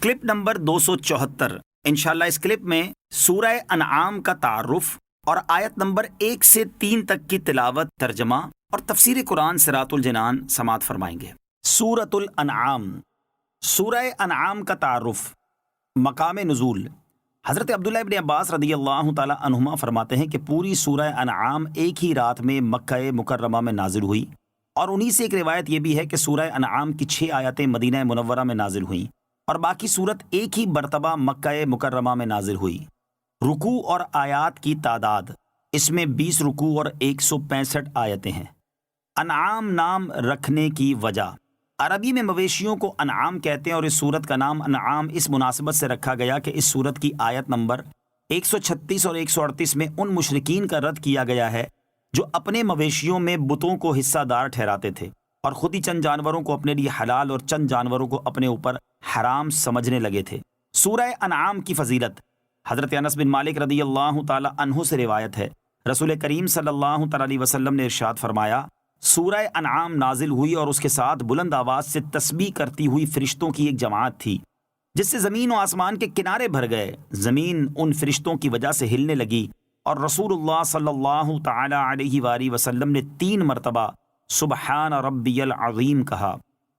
Clip number 274۔ انشاءاللہ اس clip میں سورہ انعام کا تعارف اور آیت نمبر 1 سے 3 تک کی تلاوت، ترجمہ اور تفسیر قرآن صراط الجنان سماعت فرمائیں گے۔ سورۃ الانعام۔ سورہ انعام کا تعارف۔ مقام نزول۔ حضرت عبداللہ ابن عباس رضی اللہ تعالی عنہما فرماتے ہیں کہ پوری سورہ انعام ایک ہی رات میں مکہ مکرمہ میں نازل ہوئی، اور انہی سے ایک روایت یہ بھی ہے کہ سورہ انعام کی 6 آیتیں مدینہ منورہ میں نازل ہوئیں اور باقی سورت ایک ہی مرتبہ مکہ مکرمہ میں نازل ہوئی۔ رکوع اور آیات کی تعداد، اس میں 20 رکوع اور 165 آیتیں ہیں۔ انعام نام رکھنے کی وجہ، عربی میں مویشیوں کو انعام کہتے ہیں، اور اس سورت کا نام انعام اس مناسبت سے رکھا گیا کہ اس سورت کی آیت نمبر 136 اور 138 میں ان مشرکین کا رد کیا گیا ہے جو اپنے مویشیوں میں بتوں کو حصہ دار ٹھہراتے تھے اور خود ہی چند جانوروں کو اپنے لیے حلال اور چند جانوروں کو اپنے اوپر حرام سمجھنے لگے تھے۔ سورہ انعام کی فضیلت، حضرت انس بن مالک رضی اللہ تعالی عنہ سے روایت ہے، رسول کریم صلی اللہ تعالی علیہ وسلم نے ارشاد فرمایا، سورہ انعام نازل ہوئی اور اس کے ساتھ بلند آواز سے تسبیح کرتی ہوئی فرشتوں کی ایک جماعت تھی، جس سے زمین و آسمان کے کنارے بھر گئے۔ زمین ان فرشتوں کی وجہ سے ہلنے لگی، اور رسول اللہ صلی اللہ تعالی علیہ وآلہ وسلم نے 3 مرتبہ سبحان ربی العظیم کہا۔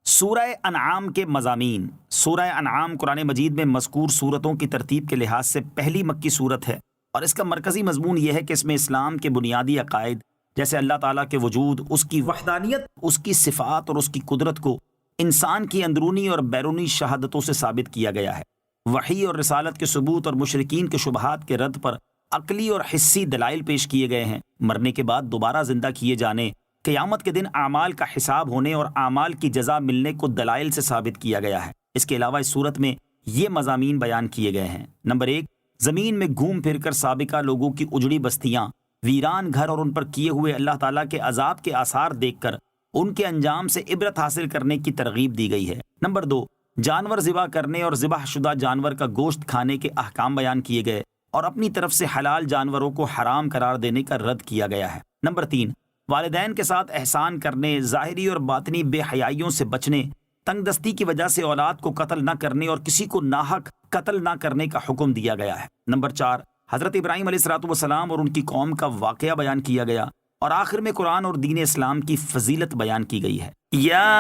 سورہ انعام کے مضامین۔ سورہ انعام قرآن مجید میں مذکور سورتوں کی ترتیب کے لحاظ سے پہلی مکی سورت ہے، اور اس کا مرکزی مضمون یہ ہے کہ اس میں اسلام کے بنیادی عقائد جیسے اللہ تعالیٰ کے وجود، اس کی وحدانیت، اس کی صفات اور اس کی قدرت کو انسان کی اندرونی اور بیرونی شہادتوں سے ثابت کیا گیا ہے۔ وحی اور رسالت کے ثبوت اور مشرکین کے شبہات کے رد پر عقلی اور حسی دلائل پیش کیے گئے ہیں۔ مرنے کے بعد دوبارہ زندہ کیے جانے، قیامت کے دن اعمال کا حساب ہونے اور اعمال کی جزا ملنے کو دلائل سے ثابت کیا گیا ہے۔ اس کے علاوہ اس صورت میں یہ مضامین بیان کیے گئے ہیں۔ نمبر 1، زمین میں گھوم پھر کر سابقہ لوگوں کی اجڑی بستیاں، ویران گھر اور ان پر کیے ہوئے اللہ تعالیٰ کے عذاب کے آثار دیکھ کر ان کے انجام سے عبرت حاصل کرنے کی ترغیب دی گئی ہے۔ نمبر 2، جانور ذبح کرنے اور ذبح شدہ جانور کا گوشت کھانے کے احکام بیان کیے گئے اور اپنی طرف سے حلال جانوروں کو حرام قرار دینے کا رد کیا گیا ہے۔ نمبر 3، والدین کے ساتھ احسان کرنے، ظاہری اور باطنی بے حیائیوں سے بچنے، تنگ دستی کی وجہ سے اولاد کو قتل نہ کرنے اور کسی کو ناحق قتل نہ کرنے کا حکم دیا گیا ہے۔ نمبر 4، حضرت ابراہیم علیہ الصلوۃ والسلام اور ان کی قوم کا واقعہ بیان کیا گیا، اور آخر میں قرآن اور دین اسلام کی فضیلت بیان کی گئی ہے۔ یا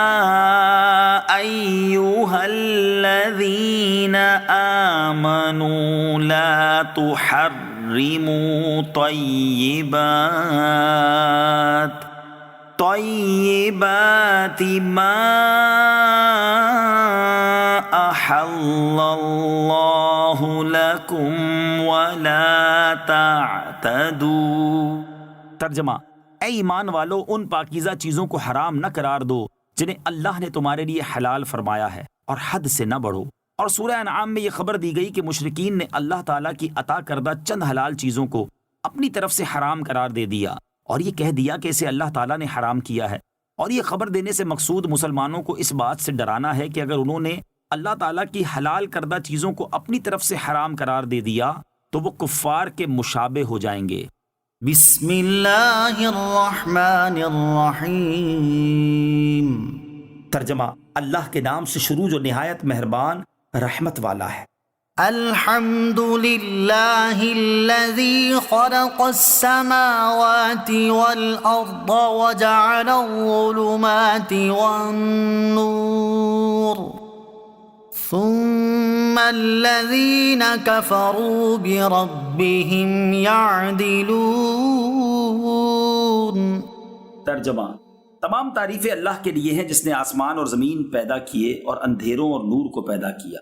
ایھا الذین آمنوا لا تحرموا طیبات ما احل اللہ لکم ولا تعتدوا۔ ترجمہ، اے ایمان والو، ان پاکیزہ چیزوں کو حرام نہ قرار دو جنہیں اللہ نے تمہارے لیے حلال فرمایا ہے، اور حد سے نہ بڑھو۔ اور سورہ انعام میں یہ خبر دی گئی کہ مشرکین نے اللہ تعالیٰ کی عطا کردہ چند حلال چیزوں کو اپنی طرف سے حرام قرار دے دیا، اور یہ کہہ دیا کہ اسے اللہ تعالیٰ نے حرام کیا ہے۔ اور یہ خبر دینے سے مقصود مسلمانوں کو اس بات سے ڈرانا ہے کہ اگر انہوں نے اللہ تعالیٰ کی حلال کردہ چیزوں کو اپنی طرف سے حرام قرار دے دیا تو وہ کفار کے مشابہ ہو جائیں گے۔ بسم اللہ الرحمن الرحیم۔ ترجمہ، اللہ کے نام سے شروع جو نہایت مہربان رحمت والا ہے۔ الحمد للہ الذی خلق السماوات والارض وجعل الظلمات والنور ثم الذین کفروا بربهم یعدلون۔ ترجمہ، تمام تعریفیں اللہ کے لیے ہیں جس نے آسمان اور زمین پیدا کیے اور اندھیروں اور نور کو پیدا کیا،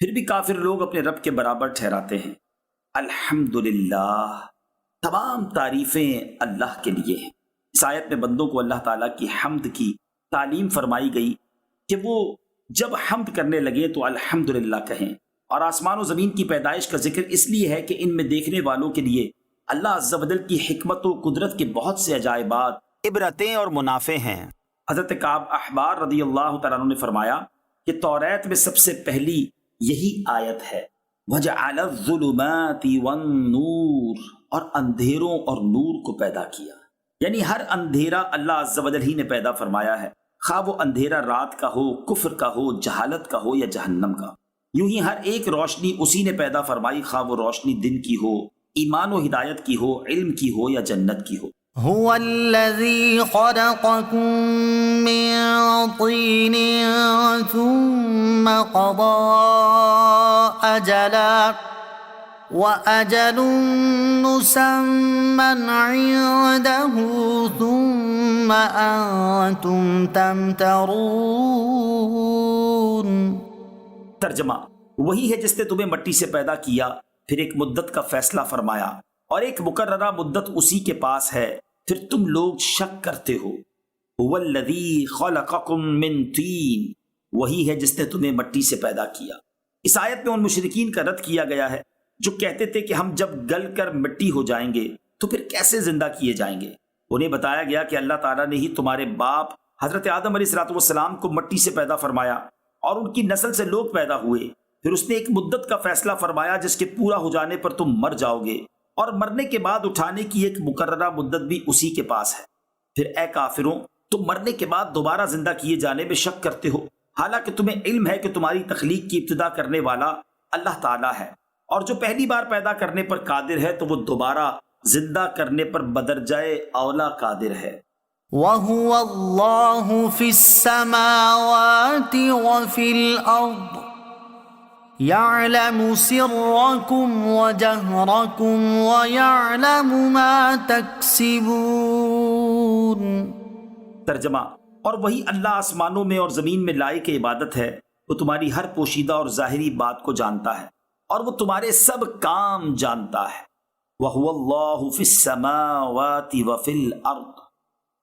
پھر بھی کافر لوگ اپنے رب کے برابر ٹھہراتے ہیں۔ الحمدللہ، تمام تعریفیں اللہ کے لیے ہیں۔ اس آیت میں بندوں کو اللہ تعالیٰ کی حمد کی تعلیم فرمائی گئی کہ وہ جب حمد کرنے لگے تو الحمدللہ کہیں، اور آسمان و زمین کی پیدائش کا ذکر اس لیے ہے کہ ان میں دیکھنے والوں کے لیے اللہ عز و جل کی حکمت و قدرت کے بہت سے عجائبات، عبرتیں اور منافع ہیں۔ حضرت کعب احبار رضی اللہ تعالیٰ عنہ نے فرمایا کہ توریت میں سب سے پہلی یہی آیت ہے، وَجَعَلَ الظُّلُمَاتِ وَالنُّورِ، اور اندھیروں اور نور کو پیدا کیا، یعنی ہر اندھیرا اللہ عز و جل ہی نے پیدا فرمایا ہے، خواہ وہ اندھیرا رات کا ہو، کفر کا ہو، جہالت کا ہو یا جہنم کا۔ یوں ہی ہر ایک روشنی اسی نے پیدا فرمائی، خواہ وہ روشنی دن کی ہو، ایمان و ہدایت کی ہو، علم کی ہو یا جنت کی ہو۔ هو الذي خلقكم من طين ثم قضى أجلا وأجل مسمى عنده ثم أنتم تمترون۔ ترجمہ، وہی ہے جس نے تمہیں مٹی سے پیدا کیا، پھر ایک مدت کا فیصلہ فرمایا اور ایک مقررہ مدت اسی کے پاس ہے، پھر تم لوگ شک کرتے ہو۔ هو الذی خلقکم من طین، وہی ہے جس نے تمہیں مٹی سے پیدا کیا۔ اس آیت میں ان مشرکین کا رد کیا گیا ہے جو کہتے تھے کہ ہم جب گل کر مٹی ہو جائیں گے تو پھر کیسے زندہ کیے جائیں گے۔ انہیں بتایا گیا کہ اللہ تعالیٰ نے ہی تمہارے باپ حضرت آدم علیہ السلام کو مٹی سے پیدا فرمایا اور ان کی نسل سے لوگ پیدا ہوئے، پھر اس نے ایک مدت کا فیصلہ فرمایا جس کے پورا ہو جانے پر تم مر جاؤ گے، اور مرنے کے بعد اٹھانے کی ایک مقررہ مدت بھی اسی کے پاس ہے۔ پھر اے کافروں، تم مرنے کے بعد دوبارہ زندہ کیے جانے میں شک کرتے ہو، حالانکہ تمہیں علم ہے کہ تمہاری تخلیق کی ابتدا کرنے والا اللہ تعالیٰ ہے، اور جو پہلی بار پیدا کرنے پر قادر ہے تو وہ دوبارہ زندہ کرنے پر بدرجائے اولا قادر ہے۔ وَهُوَ اللَّهُ فِي السَّمَاوَاتِ وَفِي الْأَرْضِ يَعْلَمُ سِرَّكُمْ وَجَهْرَكُمْ وَيَعْلَمُ مَا تَكْسِبُونَ۔ ترجمہ، اور وہی اللہ آسمانوں میں اور زمین میں لائق عبادت ہے، وہ تمہاری ہر پوشیدہ اور ظاہری بات کو جانتا ہے اور وہ تمہارے سب کام جانتا ہے۔ وَهُوَ اللَّهُ فِي السَّمَاوَاتِ وَفِي الْأَرْضِ،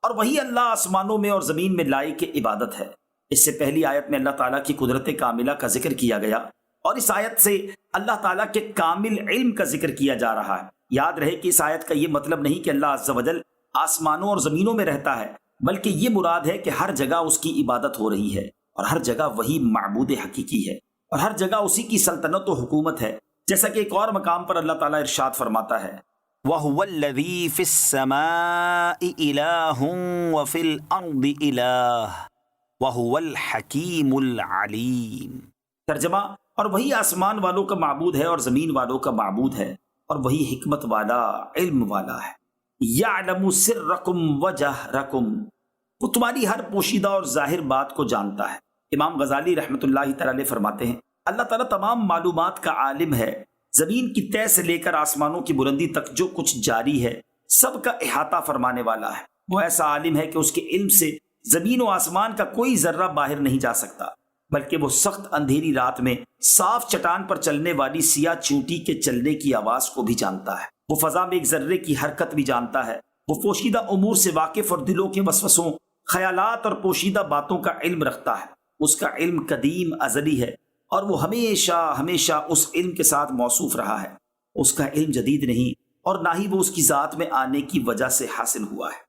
اور وہی اللہ آسمانوں میں اور زمین میں لائق عبادت ہے۔ اس سے پہلی آیت میں اللہ تعالیٰ کی قدرت کاملہ کا ذکر کیا گیا، اور اس آیت سے اللہ تعالیٰ کے کامل علم کا ذکر کیا جا رہا ہے۔ یاد رہے کہ اس آیت کا یہ مطلب نہیں کہ اللہ عز و جل آسمانوں اور زمینوں میں رہتا ہے، بلکہ یہ مراد ہے کہ ہر جگہ اس کی عبادت ہو رہی ہے، اور ہر جگہ وہی معبود حقیقی ہے، اور ہر جگہ اسی کی سلطنت و حکومت ہے، جیسا کہ ایک اور مقام پر اللہ تعالیٰ ارشاد فرماتا ہے، وَهُوَ الَّذِي فِي السَّمَاءِ إِلَٰهٌ وَفِي الْأَرْضِ إِلَٰهٌ وَهُوَ الْحَكِيمُ الْعَلِيمُ۔ ترجمہ، اور وہی آسمان والوں کا معبود ہے اور زمین والوں کا معبود ہے، اور وہی حکمت والا، علم والا ہے۔ یعلم سرکم وجہرکم، وہ تمہاری ہر پوشیدہ اور ظاہر بات کو جانتا ہے۔ امام غزالی رحمۃ اللہ تعالی علیہ فرماتے ہیں، اللہ تعالیٰ تمام معلومات کا عالم ہے، زمین کی تہ سے لے کر آسمانوں کی بلندی تک جو کچھ جاری ہے سب کا احاطہ فرمانے والا ہے۔ وہ ایسا عالم ہے کہ اس کے علم سے زمین و آسمان کا کوئی ذرہ باہر نہیں جا سکتا، بلکہ وہ سخت اندھیری رات میں صاف چٹان پر چلنے والی سیاہ چونٹی کے چلنے کی آواز کو بھی جانتا ہے۔ وہ فضا میں ایک ذرے کی حرکت بھی جانتا ہے۔ وہ پوشیدہ امور سے واقف اور دلوں کے وسوسوں، خیالات اور پوشیدہ باتوں کا علم رکھتا ہے۔ اس کا علم قدیم ازلی ہے، اور وہ ہمیشہ ہمیشہ اس علم کے ساتھ موصوف رہا ہے۔ اس کا علم جدید نہیں، اور نہ ہی وہ اس کی ذات میں آنے کی وجہ سے حاصل ہوا ہے۔